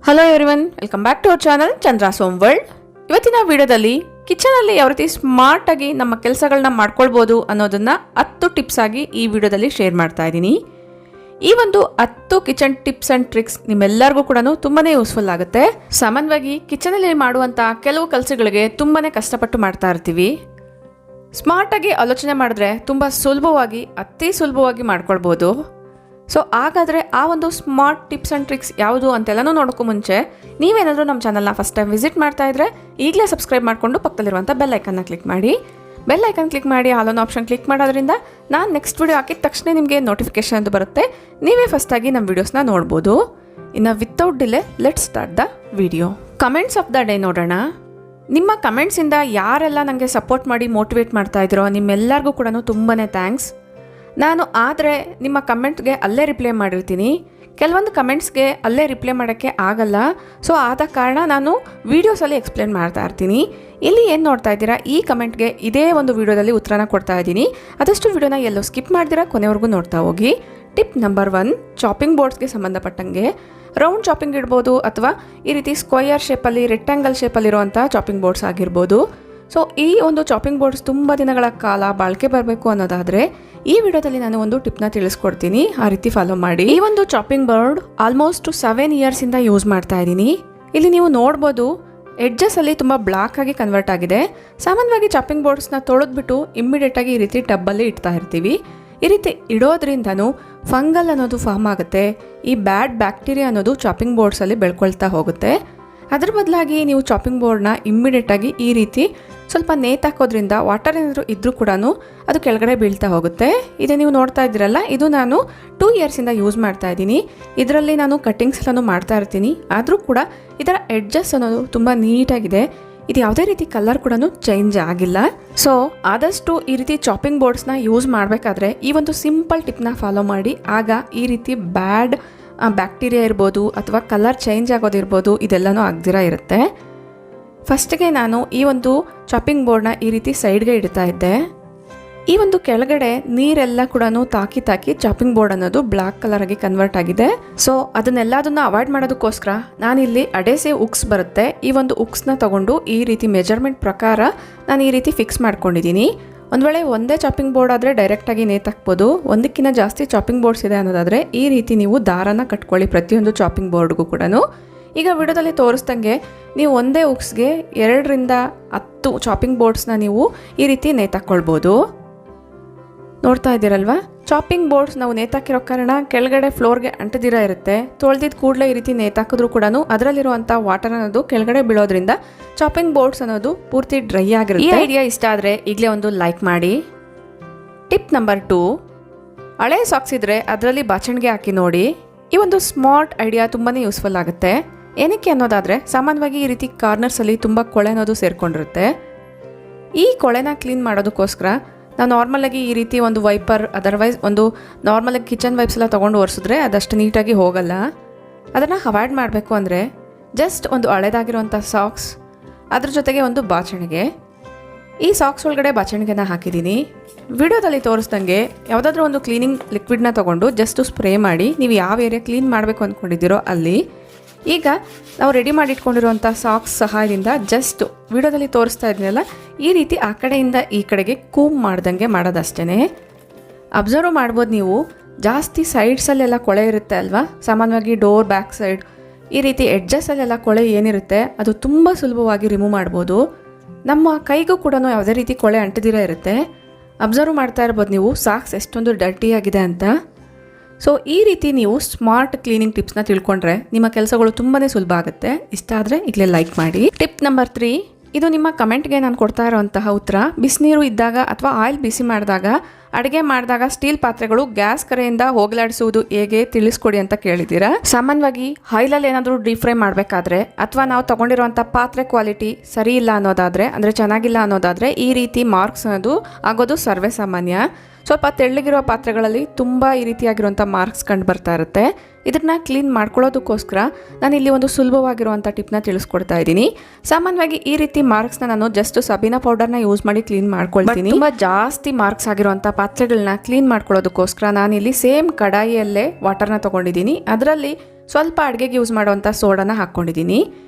Hello everyone, welcome back to our channel Chandra's Home World. ಇವತ್ತಿನ ವಿಡಿಯೋದಲ್ಲಿ ಕಿಚನಲ್ಲಿ ಯಾವ ರೀತಿ ಸ್ಮಾರ್ಟ್ ಆಗಿ ನಮ್ಮ ಕೆಲಸಗಳನ್ನ ಮಾಡ್ಕೊಳ್ಬೋದು ಅನ್ನೋದನ್ನ 10 ಟಿಪ್ಸ್ ಆಗಿ ಈ ವಿಡಿಯೋದಲ್ಲಿ ಶೇರ್ ಮಾಡ್ತಾ ಇದ್ದೀನಿ. ಈ ಒಂದು 10 ಕಿಚನ್ ಟಿಪ್ಸ್ ಅಂಡ್ ಟ್ರಿಕ್ಸ್ ನಿಮ್ಮೆಲ್ಲರಿಗೂ ಕೂಡ ತುಂಬಾನೇ ಯೂಸ್ಫುಲ್ ಆಗುತ್ತೆ. ಸಾಮಾನ್ಯವಾಗಿ ಕಿಚನಲ್ಲಿ ಮಾಡುವಂತ ಕೆಲವು ಕೆಲಸಗಳಿಗೆ ತುಂಬಾನೇ ಕಷ್ಟಪಟ್ಟು ಮಾಡ್ತಾ ಇರ್ತೀವಿ. ಸ್ಮಾರ್ಟ್ ಆಗಿ ಆಲೋಚನೆ ಮಾಡಿದ್ರೆ ತುಂಬಾ ಸುಲಭವಾಗಿ, ಅತಿ ಸುಲಭವಾಗಿ ಮಾಡ್ಕೊಳ್ಬೋದು. ಸೊ ಹಾಗಾದರೆ ಆ ಒಂದು ಸ್ಮಾರ್ಟ್ ಟಿಪ್ಸ್ ಆ್ಯಂಡ್ ಟ್ರಿಕ್ಸ್ ಯಾವುದು ಅಂತೆಲ್ಲನೂ ನೋಡೋಕ್ಕೂ ಮುಂಚೆ ನೀವೇನಾದರೂ ನಮ್ಮ ಚಾನಲ್ನ ಫಸ್ಟ್ ಟೈಮ್ ವಿಸಿಟ್ ಮಾಡ್ತಾ ಇದ್ದರೆ ಈಗಲೇ ಸಬ್ಸ್ಕ್ರೈಬ್ ಮಾಡಿಕೊಂಡು ಪಕ್ಕದಲ್ಲಿರುವಂಥ ಬೆಲ್ ಐಕನ್ನ ಕ್ಲಿಕ್ ಮಾಡಿ. ಬೆಲ್ ಐಕನ್ ಕ್ಲಿಕ್ ಮಾಡಿ ಆಲ್ ಆಪ್ಷನ್ ಕ್ಲಿಕ್ ಮಾಡೋದ್ರಿಂದ ನಾನು ನೆಕ್ಸ್ಟ್ ವಿಡಿಯೋ ಹಾಕಿದ ತಕ್ಷಣ ನಿಮಗೆ ನೋಟಿಫಿಕೇಶನ್ ಅಂತ ಬರುತ್ತೆ. ನೀವೇ ಫಸ್ಟಾಗಿ ನಮ್ಮ ವೀಡಿಯೋಸ್ನ ನೋಡ್ಬೋದು. ಇನ್ನು without delay let start the video. Comments of the day ನೋಡೋಣ. ನಿಮ್ಮ ಕಮೆಂಟ್ಸಿಂದ ಯಾರೆಲ್ಲ ನನಗೆ ಸಪೋರ್ಟ್ ಮಾಡಿ ಮೋಟಿವೇಟ್ ಮಾಡ್ತಾ ಇದ್ದೀರೋ ನಿಮ್ಮೆಲ್ಲರಿಗೂ ಕೂಡ ತುಂಬಾ ಥ್ಯಾಂಕ್ಸ್. ನಾನು ಆದರೆ ನಿಮ್ಮ ಕಮೆಂಟ್ಗೆ ಅಲ್ಲೇ ರಿಪ್ಲೈ ಮಾಡಿರ್ತೀನಿ. ಕೆಲವೊಂದು ಕಮೆಂಟ್ಸ್ಗೆ ಅಲ್ಲೇ ರಿಪ್ಲೈ ಮಾಡೋಕ್ಕೆ ಆಗಲ್ಲ. ಸೊ ಆದ ಕಾರಣ ನಾನು ವೀಡಿಯೋಸಲ್ಲಿ ಎಕ್ಸ್ಪ್ಲೇನ್ ಮಾಡ್ತಾ ಇರ್ತೀನಿ. ಇಲ್ಲಿ ಏನು ನೋಡ್ತಾ ಇದ್ದೀರಾ, ಈ ಕಮೆಂಟ್ಗೆ ಇದೇ ಒಂದು ವೀಡಿಯೋದಲ್ಲಿ ಉತ್ತರನ ಕೊಡ್ತಾ ಇದ್ದೀನಿ. ಆದಷ್ಟು ವೀಡಿಯೋನ ಎಲ್ಲೋ ಸ್ಕಿಪ್ ಮಾಡ್ದಿರಾ ಕೊನೆವರೆಗೂ ನೋಡ್ತಾ ಹೋಗಿ. ಟಿಪ್ ನಂಬರ್ 1, ಚಾಪಿಂಗ್ ಬೋರ್ಡ್ಸ್ಗೆ ಸಂಬಂಧಪಟ್ಟಂಗೆ ರೌಂಡ್ ಚಾಪಿಂಗ್ ಇಡ್ಬೋದು ಅಥವಾ ಈ ರೀತಿ ಸ್ಕ್ವಯರ್ ಶೇಪಲ್ಲಿ, ರೆಕ್ಟ್ಯಾಂಗಲ್ ಶೇಪಲ್ಲಿರುವಂಥ ಚಾಪಿಂಗ್ ಬೋರ್ಡ್ಸ್ ಆಗಿರ್ಬೋದು. ಸೊ ಈ ಒಂದು ಚಾಪಿಂಗ್ ಬೋರ್ಡ್ಸ್ ತುಂಬ ದಿನಗಳ ಕಾಲ ಬಾಳಿಕೆ ಬರಬೇಕು ಅನ್ನೋದಾದರೆ ಈ ವಿಡಿಯೋದಲ್ಲಿ ನಾನು ಒಂದು ಟಿಪ್ನ ತಿಳಿಸ್ಕೊಡ್ತೀನಿ. ಆ ರೀತಿ ಫಾಲೋ ಮಾಡಿ. ಈ ಒಂದು ಚಾಪಿಂಗ್ ಬೋರ್ಡ್ ಆಲ್ಮೋಸ್ಟ್ 7 ಇಯರ್ಸಿಂದ ಯೂಸ್ ಮಾಡ್ತಾ ಇದ್ದೀನಿ. ಇಲ್ಲಿ ನೀವು ನೋಡ್ಬೋದು ಎಡ್ಜಸ್ಸಲ್ಲಿ ತುಂಬ ಬ್ಲಾಕ್ ಆಗಿ ಕನ್ವರ್ಟ್ ಆಗಿದೆ. ಸಾಮಾನ್ಯವಾಗಿ ಚಾಪಿಂಗ್ ಬೋರ್ಡ್ಸ್ನ ತೊಳೆದ್ಬಿಟ್ಟು ಇಮ್ಮಿಡಿಯೇಟಾಗಿ ಈ ರೀತಿ ಟಬ್ಬಲ್ಲಿ ಇಡ್ತಾ ಇರ್ತೀವಿ. ಈ ರೀತಿ ಇಡೋದ್ರಿಂದನೂ ಫಂಗಲ್ ಅನ್ನೋದು ಫಾರ್ಮ್ ಆಗುತ್ತೆ. ಈ ಬ್ಯಾಡ್ ಬ್ಯಾಕ್ಟೀರಿಯಾ ಅನ್ನೋದು ಚಾಪಿಂಗ್ ಬೋರ್ಡ್ಸಲ್ಲಿ ಬೆಳ್ಕೊಳ್ತಾ ಹೋಗುತ್ತೆ. ಅದ್ರ ಬದಲಾಗಿ ನೀವು ಚಾಪಿಂಗ್ ಬೋರ್ಡ್ನ ಇಮ್ಮಿಡಿಯೇಟಾಗಿ ಈ ರೀತಿ ಸ್ವಲ್ಪ ನೇತಾಕೋದ್ರಿಂದ ವಾಟರ್ ಏನಾದರೂ ಇದ್ರೂ ಕೂಡ ಅದು ಕೆಳಗಡೆ ಬೀಳ್ತಾ ಹೋಗುತ್ತೆ. ಇದು ನೀವು ನೋಡ್ತಾ ಇದ್ದೀರಲ್ಲ, ಇದು ನಾನು 2 ಇಯರ್ಸಿಂದ ಯೂಸ್ ಮಾಡ್ತಾ ಇದ್ದೀನಿ. ಇದರಲ್ಲಿ ನಾನು ಕಟ್ಟಿಂಗ್ಸ್ ಎಲ್ಲನೂ ಮಾಡ್ತಾ ಇರ್ತೀನಿ. ಆದರೂ ಕೂಡ ಇದರ ಎಡ್ಜಸ್ ಅನ್ನೋದು ತುಂಬ ನೀಟಾಗಿದೆ. ಇದು ಯಾವುದೇ ರೀತಿ ಕಲರ್ ಕೂಡ ಚೇಂಜ್ ಆಗಿಲ್ಲ. ಸೊ ಆದಷ್ಟು ಈ ರೀತಿ ಚಾಪಿಂಗ್ ಬೋರ್ಡ್ಸ್ನ ಯೂಸ್ ಮಾಡಬೇಕಾದ್ರೆ ಈ ಒಂದು ಸಿಂಪಲ್ ಟಿಪ್ನ ಫಾಲೋ ಮಾಡಿ. ಆಗ ಈ ರೀತಿ ಬ್ಯಾಡ್ ಬ್ಯಾಕ್ಟೀರಿಯಾ ಇರ್ಬೋದು ಅಥವಾ ಕಲರ್ ಚೇಂಜ್ ಆಗೋದಿರ್ಬೋದು, ಇದೆಲ್ಲನೂ ಆಗದಿರ ಇರುತ್ತೆ. ಫಸ್ಟಿಗೆ ನಾನು ಈ ಒಂದು ಚಾಪಿಂಗ್ ಬೋರ್ಡ್ನ ಈ ರೀತಿ ಸೈಡ್ಗೆ ಇಡ್ತಾ ಇದ್ದೆ. ಈ ಒಂದು ಕೆಳಗಡೆ ನೀರೆಲ್ಲ ಕೂಡ ತಾಕಿ ಚಾಪಿಂಗ್ ಬೋರ್ಡ್ ಅನ್ನೋದು ಬ್ಲ್ಯಾಕ್ ಕಲರ್ ಆಗಿ ಕನ್ವರ್ಟ್ ಆಗಿದೆ. ಸೊ ಅದನ್ನೆಲ್ಲದನ್ನ ಅವಾಯ್ಡ್ ಮಾಡೋದಕ್ಕೋಸ್ಕರ ನಾನಿಲ್ಲಿ ಅಡೇಸಿವ್ ಉಕ್ಸ್ ಬರುತ್ತೆ, ಈ ಒಂದು ಉಕ್ಸ್ನ ತಗೊಂಡು ಈ ರೀತಿ ಮೆಜರ್ಮೆಂಟ್ ಪ್ರಕಾರ ನಾನು ಈ ರೀತಿ ಫಿಕ್ಸ್ ಮಾಡ್ಕೊಂಡಿದ್ದೀನಿ. ಒಂದು ವೇಳೆ ಒಂದೇ ಚಾಪಿಂಗ್ ಬೋರ್ಡ್ ಆದರೆ ಡೈರೆಕ್ಟಾಗಿ ನೇತಾಕ್ಬೋದು. ಒಂದಕ್ಕಿಂತ ಜಾಸ್ತಿ ಚಾಪಿಂಗ್ ಬೋರ್ಡ್ಸ್ ಇದೆ ಅನ್ನೋದಾದರೆ ಈ ರೀತಿ ನೀವು ದಾರನ ಕಟ್ಕೊಳ್ಳಿ ಪ್ರತಿಯೊಂದು ಚಾಪಿಂಗ್ ಬೋರ್ಡ್ಗೂ ಕೂಡ. ಈಗ ವಿಡಿಯೋದಲ್ಲಿ ತೋರಿಸ್ದಂಗೆ ನೀವು ಒಂದೇ ಉಕ್ಸ್ಗೆ 2 ರಿಂದ 10 ಚಾಪಿಂಗ್ ಬೋರ್ಡ್ಸ್ನ ನೀವು ಈ ರೀತಿ ನೇತಾಕ್ಕೊಳ್ಬೋದು. ನೋಡ್ತಾ ಇದ್ದೀರಲ್ವಾ, ಚಾಪಿಂಗ್ ಬೋರ್ಡ್ಸ್ ನಾವು ನೇತಾಕಿರೋ ಕಾರಣ ಕೆಳಗಡೆ ಫ್ಲೋರ್ಗೆ ಅಂಟದಿರ ಇರುತ್ತೆ. ತೊಳೆದಿದ್ದ ಕೂಡಲೇ ಈ ರೀತಿ ನೇತಾಕಿದ್ರೂ ಕೂಡ ಅದರಲ್ಲಿರುವಂಥ ವಾಟರ್ ಅನ್ನೋದು ಕೆಳಗಡೆ ಬೀಳೋದ್ರಿಂದ ಚಾಪಿಂಗ್ ಬೋರ್ಡ್ಸ್ ಅನ್ನೋದು ಪೂರ್ತಿ ಡ್ರೈ ಆಗಿರುತ್ತೆ. ಈ ಐಡಿಯಾ ಇಷ್ಟ ಆದರೆ ಈಗಲೇ ಒಂದು ಲೈಕ್ ಮಾಡಿ. ಟಿಪ್ ನಂಬರ್ 2, ಹಳೆ ಸಾಕ್ಸ್ ಇದ್ದರೆ ಅದರಲ್ಲಿ ಬಾಚಣಿಗೆ ಹಾಕಿ ನೋಡಿ. ಈ ಒಂದು ಸ್ಮಾರ್ಟ್ ಐಡಿಯಾ ತುಂಬಾ ಯೂಸ್ಫುಲ್ ಆಗುತ್ತೆ. ಏನಕ್ಕೆ ಅನ್ನೋದಾದರೆ ಸಾಮಾನ್ಯವಾಗಿ ಈ ರೀತಿ ಕಾರ್ನರ್ಸಲ್ಲಿ ತುಂಬ ಕೊಳೆ ಅನ್ನೋದು ಸೇರಿಕೊಂಡಿರುತ್ತೆ. ಈ ಕೊಳೆನ ಕ್ಲೀನ್ ಮಾಡೋದಕ್ಕೋಸ್ಕರ ನಾವು ನಾರ್ಮಲಾಗಿ ಈ ರೀತಿ ಒಂದು ವೈಪರ್, ಅದರ್ವೈಸ್ ಒಂದು ನಾರ್ಮಲಾಗಿ ಕಿಚನ್ ವೈಪ್ಸ್ ಎಲ್ಲ ತೊಗೊಂಡು ಒರೆಸಿದ್ರೆ ಅದಷ್ಟು ನೀಟಾಗಿ ಹೋಗಲ್ಲ. ಅದನ್ನು ಅವಾಯ್ಡ್ ಮಾಡಬೇಕು ಅಂದರೆ ಜಸ್ಟ್ ಒಂದು ಹಳೆದಾಗಿರುವಂಥ ಸಾಕ್ಸ್, ಅದ್ರ ಜೊತೆಗೆ ಒಂದು ಬಾಚಣಿಗೆ. ಈ ಸಾಕ್ಸ್ ಒಳಗಡೆ ಬಾಚಣಿಗೆನ ಹಾಕಿದ್ದೀನಿ. ವಿಡಿಯೋದಲ್ಲಿ ತೋರಿಸ್ದಂಗೆ ಯಾವುದಾದ್ರೂ ಒಂದು ಕ್ಲೀನಿಂಗ್ ಲಿಕ್ವಿಡ್ನ ತೊಗೊಂಡು ಜಸ್ಟ್ ಸ್ಪ್ರೇ ಮಾಡಿ ನೀವು ಯಾವ ಏರಿಯಾ ಕ್ಲೀನ್ ಮಾಡಬೇಕು ಅಂದ್ಕೊಂಡಿದ್ದೀರೋ ಅಲ್ಲಿ. ಈಗ ನಾವು ರೆಡಿ ಮಾಡಿಟ್ಕೊಂಡಿರುವಂಥ ಸಾಕ್ಸ್ ಸಹಾಯದಿಂದ ಜಸ್ಟ್ ವಿಡಿಯೋದಲ್ಲಿ ತೋರಿಸ್ತಾ ಇದ್ದೀನಲ್ಲ ಈ ರೀತಿ ಆ ಕಡೆಯಿಂದ ಈ ಕಡೆಗೆ ಕೂಮ್ ಮಾಡ್ದಂಗೆ ಮಾಡೋದಷ್ಟೇ. ಅಬ್ಸರ್ವ್ ಮಾಡ್ಬೋದು ನೀವು, ಜಾಸ್ತಿ ಸೈಡ್ಸಲ್ಲೆಲ್ಲ ಕೊಳೆ ಇರುತ್ತೆ ಅಲ್ವಾ. ಸಾಮಾನ್ಯವಾಗಿ ಡೋರ್ ಬ್ಯಾಕ್ ಸೈಡ್ ಈ ರೀತಿ ಎಡ್ಜಸ್ಸಲ್ಲೆಲ್ಲ ಕೊಳೆ ಏನಿರುತ್ತೆ ಅದು ತುಂಬ ಸುಲಭವಾಗಿ ರಿಮೂವ್ ಮಾಡ್ಬೋದು. ನಮ್ಮ ಕೈಗೂ ಕೂಡ ಯಾವುದೇ ರೀತಿ ಕೊಳೆ ಅಂಟದಿರ ಇರುತ್ತೆ. ಅಬ್ಸರ್ವ್ ಮಾಡ್ತಾ ಇರ್ಬೋದು ನೀವು ಸಾಕ್ಸ್ ಎಷ್ಟೊಂದು ಡರ್ಟಿ ಆಗಿದೆ ಅಂತ. ಸೊ ಈ ರೀತಿ ನೀವು ಸ್ಮಾರ್ಟ್ ಕ್ಲೀನಿಂಗ್ ಟಿಪ್ಸ್ನ ತಿಳ್ಕೊಂಡ್ರೆ ನಿಮ್ಮ ಕೆಲಸಗಳು ತುಂಬಾ ಸುಲಭ ಆಗುತ್ತೆ. ಇಷ್ಟ ಆದರೆ ಈಗಲೇ ಲೈಕ್ ಮಾಡಿ. ಟಿಪ್ ನಂಬರ್ 3, ಇದು ನಿಮ್ಮ ಕಮೆಂಟ್ಗೆ ನಾನು ಕೊಡ್ತಾ ಇರೋಂತಹ ಉತ್ತರ. ಬಿಸಿನೀರು ಇದ್ದಾಗ ಅಥವಾ ಆಯಿಲ್ ಬಿಸಿ ಮಾಡಿದಾಗ, ಅಡುಗೆ ಮಾಡಿದಾಗ ಸ್ಟೀಲ್ ಪಾತ್ರೆಗಳು ಗ್ಯಾಸ್ ಕರೆಯಿಂದ ಹೋಗಲಾಡಿಸುವುದು ಹೇಗೆ ತಿಳಿಸ್ಕೊಡಿ ಅಂತ ಕೇಳಿದ್ದೀರಾ. ಸಾಮಾನ್ಯವಾಗಿ ಆಯಿಲಲ್ಲಿ ಏನಾದರೂ ಡೀಪ್ ಫ್ರೈ ಮಾಡಬೇಕಾದ್ರೆ ಅಥವಾ ನಾವು ತೊಗೊಂಡಿರುವಂಥ ಪಾತ್ರೆ ಕ್ವಾಲಿಟಿ ಸರಿ ಇಲ್ಲ ಅನ್ನೋದಾದರೆ, ಅಂದರೆ ಚೆನ್ನಾಗಿಲ್ಲ ಅನ್ನೋದಾದರೆ ಈ ರೀತಿ ಮಾರ್ಕ್ಸ್ ಅನ್ನೋದು ಆಗೋದು ಸರ್ವೇ ಸಾಮಾನ್ಯ. ಸ್ವಲ್ಪ ತೆಳ್ಳಗಿರೋ ಪಾತ್ರೆಗಳಲ್ಲಿ ತುಂಬ ಈ ರೀತಿಯಾಗಿರುವಂಥ ಮಾರ್ಕ್ಸ್ ಕಂಡು ಬರ್ತಾ ಇರುತ್ತೆ. ಇದನ್ನ ಕ್ಲೀನ್ ಮಾಡ್ಕೊಳ್ಳೋದಕ್ಕೋಸ್ಕರ ನಾನು ಇಲ್ಲಿ ಒಂದು ಸುಲಭವಾಗಿರುವಂಥ ಟಿಪ್ನ ತಿಳಿಸ್ಕೊಡ್ತಾ ಇದ್ದೀನಿ. ಸಾಮಾನ್ಯವಾಗಿ ಈ ರೀತಿ ಮಾರ್ಕ್ಸ್ನ ನಾನು ಜಸ್ಟ್ ಸಬೀನಾ ಪೌಡರ್ನ ಯೂಸ್ ಮಾಡಿ ಕ್ಲೀನ್ ಮಾಡ್ಕೊಳ್ತೀನಿ. ತುಂಬ ಜಾಸ್ತಿ ಮಾರ್ಕ್ಸ್ ಆಗಿರುವಂಥ ಪಾತ್ರೆಗಳನ್ನ ಕ್ಲೀನ್ ಮಾಡ್ಕೊಳ್ಳೋದಕ್ಕೋಸ್ಕರ ನಾನಿಲ್ಲಿ ಸೇಮ್ ಕಡಾಯಿಯಲ್ಲೇ ವಾಟರ್ನ ತೊಗೊಂಡಿದ್ದೀನಿ. ಅದರಲ್ಲಿ ಸ್ವಲ್ಪ ಅಡುಗೆಗೆ ಯೂಸ್ ಮಾಡುವಂಥ ಸೋಡಾನ ಹಾಕ್ಕೊಂಡಿದ್ದೀನಿ.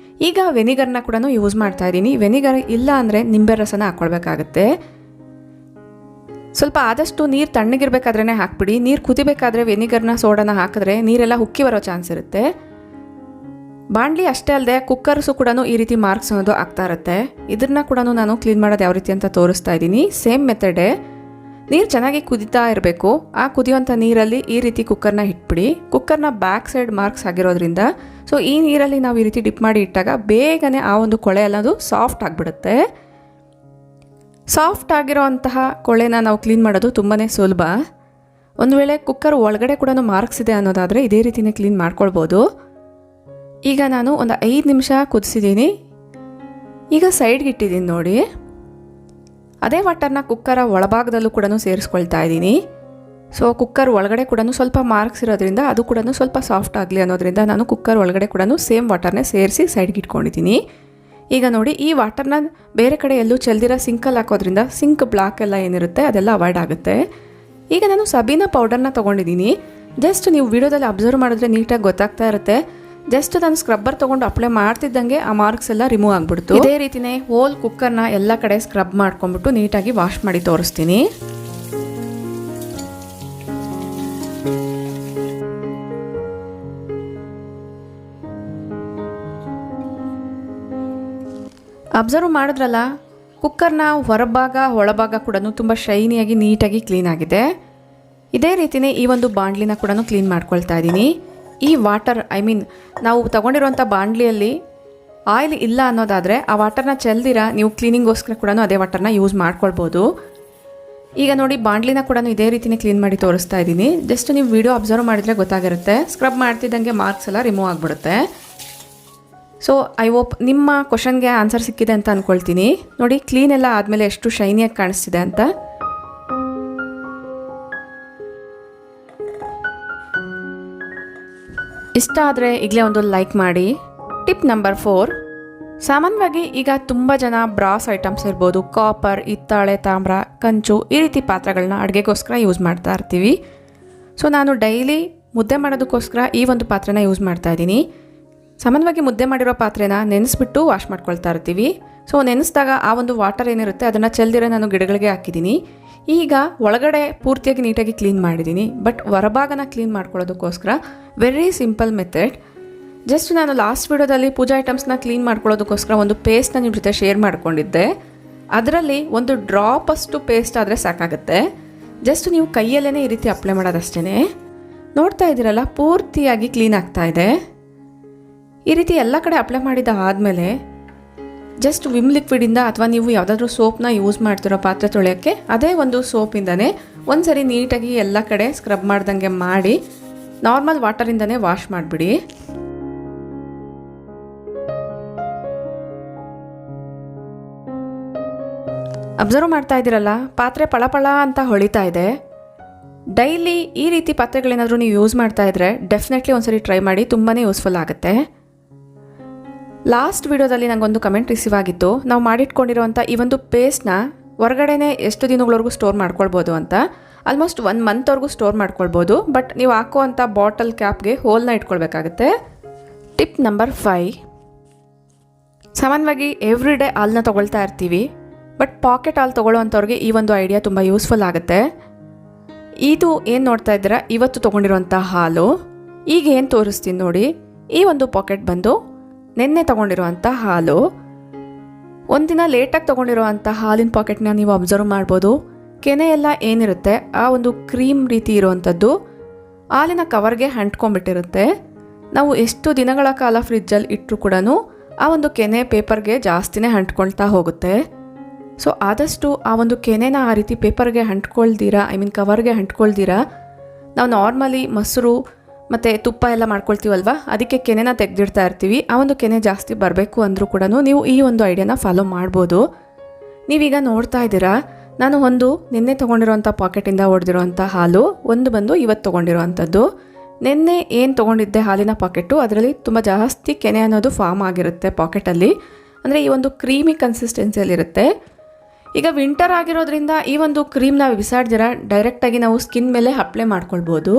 ಈಗ ವೆನಿಗರ್ನ ಕೂಡ ಯೂಸ್ ಮಾಡ್ತಾ ಇದ್ದೀನಿ. ವೆನಿಗರ್ ಇಲ್ಲ ಅಂದರೆ ನಿಂಬೆ ರಸನ ಹಾಕ್ಕೊಳ್ಬೇಕಾಗತ್ತೆ. ಸ್ವಲ್ಪ ಆದಷ್ಟು ನೀರು ತಣ್ಣಗಿರ್ಬೇಕಾದ್ರೇ ಹಾಕ್ಬಿಡಿ. ನೀರು ಕುದಿಬೇಕಾದ್ರೆ ವೆನಿಗರ್ನ ಸೋಡಾನ ಹಾಕಿದ್ರೆ ನೀರೆಲ್ಲ ಉಕ್ಕಿ ಬರೋ ಚಾನ್ಸ್ ಇರುತ್ತೆ. ಬಾಣಲಿ ಅಷ್ಟೇ ಅಲ್ಲದೆ ಕುಕ್ಕರ್ಸು ಕೂಡ ಈ ರೀತಿ ಮಾರ್ಕ್ಸ್ ಅನ್ನೋದು ಆಗ್ತಾ ಇರುತ್ತೆ. ಇದನ್ನ ಕೂಡ ನಾನು ಕ್ಲೀನ್ ಮಾಡೋದು ಯಾವ ರೀತಿ ಅಂತ ತೋರಿಸ್ತಾ ಇದ್ದೀನಿ. ಸೇಮ್ ಮೆಥಡೇ. ನೀರು ಚೆನ್ನಾಗಿ ಕುದಿತಾ ಇರಬೇಕು. ಆ ಕುದಿಯುವಂಥ ನೀರಲ್ಲಿ ಈ ರೀತಿ ಕುಕ್ಕರ್ನ ಇಟ್ಬಿಡಿ. ಕುಕ್ಕರ್ನ ಬ್ಯಾಕ್ ಸೈಡ್ ಮಾರ್ಕ್ಸ್ ಆಗಿರೋದ್ರಿಂದ ಸೊ ಈ ನೀರಲ್ಲಿ ನಾವು ಈ ರೀತಿ ಡಿಪ್ ಮಾಡಿ ಇಟ್ಟಾಗ ಬೇಗನೆ ಆ ಒಂದು ಕೊಳೆ ಎಲ್ಲದು ಸಾಫ್ಟ್ ಆಗಿಬಿಡುತ್ತೆ. ಸಾಫ್ಟ್ ಆಗಿರೋಂತಹ ಕೊಳೆನ ನಾವು ಕ್ಲೀನ್ ಮಾಡೋದು ತುಂಬಾ ಸುಲಭ. ಒಂದು ವೇಳೆ ಕುಕ್ಕರ್ ಒಳಗಡೆ ಕೂಡ ಮಾರ್ಕ್ಸ್ ಇದೆ ಅನ್ನೋದಾದರೆ ಇದೇ ರೀತಿಯೇ ಕ್ಲೀನ್ ಮಾಡ್ಕೊಳ್ಬೋದು. ಈಗ ನಾನು ಒಂದು 5 ನಿಮಿಷ ಕುದಿಸಿದ್ದೀನಿ. ಈಗ ಸೈಡ್ಗೆ ಇಟ್ಟಿದ್ದೀನಿ ನೋಡಿ. ಅದೇ ವಾಟರ್ನ ಕುಕ್ಕರ ಒಳಭಾಗದಲ್ಲೂ ಕೂಡ ಸೇರಿಸ್ಕೊಳ್ತಾ ಇದ್ದೀನಿ. ಸೊ ಕುಕ್ಕರ್ ಒಳಗಡೆ ಕೂಡ ಸ್ವಲ್ಪ ಮಾರ್ಕ್ಸ್ ಇರೋದ್ರಿಂದ ಅದು ಕೂಡ ಸ್ವಲ್ಪ ಸಾಫ್ಟ್ ಆಗಲಿ ಅನ್ನೋದ್ರಿಂದ ನಾನು ಕುಕ್ಕರ್ ಒಳಗಡೆ ಕೂಡ ಸೇಮ್ ವಾಟರ್ನೇ ಸೇರಿಸಿ ಸೈಡ್ಗೆ ಇಟ್ಕೊಂಡಿದ್ದೀನಿ. ಈಗ ನೋಡಿ, ಈ ವಾಟರ್ನ ಬೇರೆ ಕಡೆ ಎಲ್ಲೂ ಚೆಲ್ದಿರೋ ಸಿಂಕಲ್ಲಿ ಹಾಕೋದ್ರಿಂದ ಸಿಂಕ್ ಬ್ಲಾಕ್ ಎಲ್ಲ ಏನಿರುತ್ತೆ ಅದೆಲ್ಲ ಅವಾಯ್ಡ್ ಆಗುತ್ತೆ. ಈಗ ನಾನು ಸಬೀನಾ ಪೌಡರ್ನ ತೊಗೊಂಡಿದ್ದೀನಿ. ಜಸ್ಟ್ ನೀವು ವಿಡಿಯೋದಲ್ಲಿ ಅಬ್ಸರ್ವ್ ಮಾಡಿದ್ರೆ ನೀಟಾಗಿ ಗೊತ್ತಾಗ್ತಾ ಇರುತ್ತೆ. ಜಸ್ಟ್ ನಾನು ಸ್ಕ್ರಬ್ಬರ್ ತೊಗೊಂಡು ಅಪ್ಲೈ ಮಾಡ್ತಿದ್ದಂಗೆ ಆ ಮಾರ್ಕ್ಸ್ ಎಲ್ಲ ರಿಮೂವ್ ಆಗಿಬಿಡ್ತು. ಇದೇ ರೀತಿಯೇ ಹೋಲ್ ಕುಕ್ಕರ್ನ ಎಲ್ಲ ಕಡೆ ಸ್ಕ್ರಬ್ ಮಾಡ್ಕೊಂಡ್ಬಿಟ್ಟು ನೀಟಾಗಿ ವಾಶ್ ಮಾಡಿ ತೋರಿಸ್ತೀನಿ. ಅಬ್ಸರ್ವ್ ಮಾಡಿದ್ರಲ್ಲ, ಕುಕ್ಕರ್ನ ಹೊರಭಾಗ ಒಳಭಾಗ ಕೂಡ ತುಂಬ ಶೈನಿಯಾಗಿ ನೀಟಾಗಿ ಕ್ಲೀನ್ ಆಗಿದೆ. ಇದೇ ರೀತಿಯೇ ಈ ಒಂದು ಬಾಣಲಿನ ಕೂಡ ಕ್ಲೀನ್ ಮಾಡ್ಕೊಳ್ತಾ ಇದ್ದೀನಿ. ಈ ವಾಟರ್ ನಾವು ತಗೊಂಡಿರುವಂಥ ಬಾಣಲಿಯಲ್ಲಿ ಆಯಿಲ್ ಇಲ್ಲ ಅನ್ನೋದಾದರೆ ಆ ವಾಟರ್ನ ಚೆಲ್ದಿರ ನೀವು ಕ್ಲೀನಿಂಗೋಸ್ಕರ ಕೂಡ ಅದೇ ವಾಟರ್ನ ಯೂಸ್ ಮಾಡ್ಕೊಳ್ಬೋದು. ಈಗ ನೋಡಿ, ಬಾಣಲಿನ ಕೂಡ ಇದೇ ರೀತಿಯೇ ಕ್ಲೀನ್ ಮಾಡಿ ತೋರಿಸ್ತಾ ಇದ್ದೀನಿ. ಜಸ್ಟ್ ನೀವು ವಿಡಿಯೋ ಅಬ್ಸರ್ವ್ ಮಾಡಿದರೆ ಗೊತ್ತಾಗಿರುತ್ತೆ. ಸ್ಕ್ರಬ್ ಮಾಡ್ತಿದ್ದಂಗೆ ಮಾರ್ಕ್ಸ್ ಎಲ್ಲ ರಿಮೂವ್ ಆಗಿಬಿಡುತ್ತೆ. ಸೊ ಐ ಹೋಪ್ ನಿಮ್ಮ ಕ್ವಶನ್ಗೆ ಆನ್ಸರ್ ಸಿಕ್ಕಿದೆ ಅಂತ ಅಂದ್ಕೊಳ್ತೀನಿ. ನೋಡಿ, ಕ್ಲೀನ್ ಎಲ್ಲ ಆದಮೇಲೆ ಎಷ್ಟು ಶೈನಿಯಾಗಿ ಕಾಣಿಸ್ತಿದೆ ಅಂತ. ಇಷ್ಟ ಆದರೆ ಈಗಲೇ ಒಂದು ಲೈಕ್ ಮಾಡಿ. ಟಿಪ್ ನಂಬರ್ 4, ಸಾಮಾನ್ಯವಾಗಿ ಈಗ ತುಂಬ ಜನ ಬ್ರಾಸ್ ಐಟಮ್ಸ್ ಇರ್ಬೋದು, ಕಾಪರ್, ಹಿತ್ತಾಳೆ, ತಾಮ್ರ, ಕಂಚು ಈ ರೀತಿ ಪಾತ್ರೆಗಳನ್ನ ಅಡುಗೆಗೋಸ್ಕರ ಯೂಸ್ ಮಾಡ್ತಾ ಇರ್ತೀವಿ. ಸೊ ನಾನು ಡೈಲಿ ಮುದ್ದೆ ಮಾಡೋದಕ್ಕೋಸ್ಕರ ಈ ಒಂದು ಪಾತ್ರೆನ ಯೂಸ್ ಮಾಡ್ತಾ ಇದ್ದೀನಿ. ಸಾಮಾನ್ಯವಾಗಿ ಮುದ್ದೆ ಮಾಡಿರೋ ಪಾತ್ರೆನ ನೆನೆಸ್ಬಿಟ್ಟು ವಾಶ್ ಮಾಡ್ಕೊಳ್ತಾ ಇರ್ತೀವಿ. ಸೊ ನೆನೆಸಿದಾಗ ಆ ಒಂದು ವಾಟರ್ ಏನಿರುತ್ತೆ ಅದನ್ನು ಚೆಲ್ದಿರ ನಾನು ಗಿಡಗಳಿಗೆ ಹಾಕಿದ್ದೀನಿ. ಈಗ ಒಳಗಡೆ ಪೂರ್ತಿಯಾಗಿ ನೀಟಾಗಿ ಕ್ಲೀನ್ ಮಾಡಿದ್ದೀನಿ. ಬಟ್ ಹೊರಭಾಗನ ಕ್ಲೀನ್ ಮಾಡ್ಕೊಳ್ಳೋದಕ್ಕೋಸ್ಕರ ವೆರಿ ಸಿಂಪಲ್ ಮೆಥಡ್. ಜಸ್ಟ್ ನಾನು ಲಾಸ್ಟ್ ವಿಡಿಯೋದಲ್ಲಿ ಪೂಜಾ ಐಟಮ್ಸ್ನ ಕ್ಲೀನ್ ಮಾಡ್ಕೊಳ್ಳೋದಕ್ಕೋಸ್ಕರ ಒಂದು ಪೇಸ್ಟ್ನ ನಿಮ್ಮ ಜೊತೆ ಶೇರ್ ಮಾಡ್ಕೊಂಡಿದ್ದೆ. ಅದರಲ್ಲಿ ಒಂದು ಡ್ರಾಪಷ್ಟು ಪೇಸ್ಟ್ ಆದರೆ ಸಾಕಾಗುತ್ತೆ. ಜಸ್ಟ್ ನೀವು ಕೈಯಲ್ಲೇ ಈ ರೀತಿ ಅಪ್ಲೈ ಮಾಡೋದಷ್ಟೇ. ನೋಡ್ತಾ ಇದ್ದೀರಲ್ಲ, ಪೂರ್ತಿಯಾಗಿ ಕ್ಲೀನ್ ಆಗ್ತಾ ಇದೆ. ಈ ರೀತಿ ಎಲ್ಲ ಕಡೆ ಅಪ್ಲೈ ಮಾಡಿದ ಆದಮೇಲೆ ಜಸ್ಟ್ ವಿಮ್ ಲಿಕ್ವಿಡಿಂದ ಅಥವಾ ನೀವು ಯಾವುದಾದ್ರೂ ಸೋಪ್ನ ಯೂಸ್ ಮಾಡ್ತಿರೋ ಪಾತ್ರೆ ತೊಳೆಯೋಕ್ಕೆ ಅದೇ ಒಂದು ಸೋಪಿಂದನೇ ಒಂದು ಸರಿ ನೀಟಾಗಿ ಎಲ್ಲ ಕಡೆ ಸ್ಕ್ರಬ್ ಮಾಡ್ದಂಗೆ ಮಾಡಿ ನಾರ್ಮಲ್ ವಾಟರಿಂದನೇ ವಾಶ್ ಮಾಡಿಬಿಡಿ. ಅಬ್ಸರ್ವ್ ಮಾಡ್ತಾ ಇದ್ದೀರಲ್ಲ, ಪಾತ್ರೆ ಪಳಪಳ ಅಂತ ಹೊಳಿತಾ ಇದೆ. ಡೈಲಿ ಈ ರೀತಿ ಪಾತ್ರೆಗಳೇನಾದರೂ ನೀವು ಯೂಸ್ ಮಾಡ್ತಾ ಇದ್ರೆ ಡೆಫಿನೆಟ್ಲಿ ಒಂದ್ಸರಿ ಟ್ರೈ ಮಾಡಿ, ತುಂಬಾ ಯೂಸ್ಫುಲ್ ಆಗುತ್ತೆ. ಲಾಸ್ಟ್ ವಿಡಿಯೋದಲ್ಲಿ ನನಗೊಂದು ಕಮೆಂಟ್ ರಿಸೀವ್ ಆಗಿತ್ತು, ನಾವು ಮಾಡಿಟ್ಕೊಂಡಿರುವಂಥ ಈ ಒಂದು ಪೇಸ್ಟ್ನ ಹೊರಗಡೆನೇ ಎಷ್ಟು ದಿನಗಳವರೆಗೂ ಸ್ಟೋರ್ ಮಾಡ್ಕೊಳ್ಬೋದು ಅಂತ. ಆಲ್ಮೋಸ್ಟ್ 1 ಮಂತ್ವರೆಗೂ ಸ್ಟೋರ್ ಮಾಡ್ಕೊಳ್ಬೋದು. ಬಟ್ ನೀವು ಹಾಕುವಂಥ ಬಾಟಲ್ ಕ್ಯಾಪ್ಗೆ ಹೋಲ್ನ ಇಟ್ಕೊಳ್ಬೇಕಾಗುತ್ತೆ. ಟಿಪ್ ನಂಬರ್ 5, ಸಾಮಾನ್ಯವಾಗಿ ಎವ್ರಿ ಡೇ ಹಾಲನ್ನ ತೊಗೊಳ್ತಾ ಇರ್ತೀವಿ. ಬಟ್ ಪಾಕೆಟ್ ಹಾಲು ತೊಗೊಳ್ಳೋವಂಥವ್ರಿಗೆ ಈ ಒಂದು ಐಡಿಯಾ ತುಂಬ ಯೂಸ್ಫುಲ್ ಆಗುತ್ತೆ. ಇದು ಏನು ನೋಡ್ತಾ ಇದ್ದೀರಾ, ಇವತ್ತು ತೊಗೊಂಡಿರುವಂಥ ಹಾಲು. ಈಗ ಏನು ತೋರಿಸ್ತೀನಿ ನೋಡಿ. ಈ ಒಂದು ಪಾಕೆಟ್ ಬಂದು ನೆನ್ನೆ ತೊಗೊಂಡಿರುವಂಥ ಹಾಲು. ಒಂದಿನ ಲೇಟಾಗಿ ತೊಗೊಂಡಿರುವಂಥ ಹಾಲಿನ ಪಾಕೆಟ್ನ ನೀವು ಅಬ್ಸರ್ವ್ ಮಾಡ್ಬೋದು. ಕೆನೆ ಎಲ್ಲ ಏನಿರುತ್ತೆ ಆ ಒಂದು ಕ್ರೀಮ್ ರೀತಿ ಇರುವಂಥದ್ದು ಹಾಲಿನ ಕವರ್ಗೆ ಅಂಟ್ಕೊಂಡ್ಬಿಟ್ಟಿರುತ್ತೆ. ನಾವು ಎಷ್ಟು ದಿನಗಳ ಕಾಲ ಫ್ರಿಜ್ಜಲ್ಲಿ ಇಟ್ಟರು ಕೂಡ ಆ ಒಂದು ಕೆನೆ ಪೇಪರ್ಗೆ ಜಾಸ್ತಿನೇ ಅಂಟ್ಕೊಳ್ತಾ ಹೋಗುತ್ತೆ. ಸೊ ಆದಷ್ಟು ಆ ಒಂದು ಕೆನೆನ ಆ ರೀತಿ ಪೇಪರ್ಗೆ ಅಂಟ್ಕೊಳ್ದಿರಾ, ಕವರ್ಗೆ ಅಂಟ್ಕೊಳ್ದಿರಾ, ನಾವು ನಾರ್ಮಲಿ ಮೊಸರು ಮತ್ತು ತುಪ್ಪ ಎಲ್ಲ ಮಾಡ್ಕೊಳ್ತೀವಲ್ವ, ಅದಕ್ಕೆ ಕೆನೆನ ತೆಗೆದಿಡ್ತಾ ಇರ್ತೀವಿ. ಆ ಒಂದು ಕೆನೆ ಜಾಸ್ತಿ ಬರಬೇಕು ಅಂದರೂ ಕೂಡ ನೀವು ಈ ಒಂದು ಐಡಿಯಾನ ಫಾಲೋ ಮಾಡ್ಬೋದು. ನೀವೀಗ ನೋಡ್ತಾ ಇದ್ದೀರಾ, ನಾನು ಒಂದು ನಿನ್ನೆ ತೊಗೊಂಡಿರೋಂಥ ಪಾಕೆಟಿಂದ ಹೊಡೆದಿರೋಂಥ ಹಾಲು, ಒಂದು ಬಂದು ಇವತ್ತು ತೊಗೊಂಡಿರೋವಂಥದ್ದು. ನಿನ್ನೆ ಏನು ತೊಗೊಂಡಿದ್ದೆ ಹಾಲಿನ ಪಾಕೆಟು, ಅದರಲ್ಲಿ ತುಂಬ ಜಾಸ್ತಿ ಕೆನೆ ಅನ್ನೋದು ಫಾರ್ಮ್ ಆಗಿರುತ್ತೆ ಪಾಕೆಟಲ್ಲಿ. ಅಂದರೆ ಈ ಒಂದು ಕ್ರೀಮಿ ಕನ್ಸಿಸ್ಟೆನ್ಸಿಯಲ್ಲಿರುತ್ತೆ. ಈಗ ವಿಂಟರ್ ಆಗಿರೋದ್ರಿಂದ ಈ ಒಂದು ಕ್ರೀಮ್ನ ಬಿಸಾಡ್ದಿರ ಡೈರೆಕ್ಟಾಗಿ ನಾವು ಸ್ಕಿನ್ ಮೇಲೆ ಅಪ್ಲೈ ಮಾಡ್ಕೊಳ್ಬೋದು.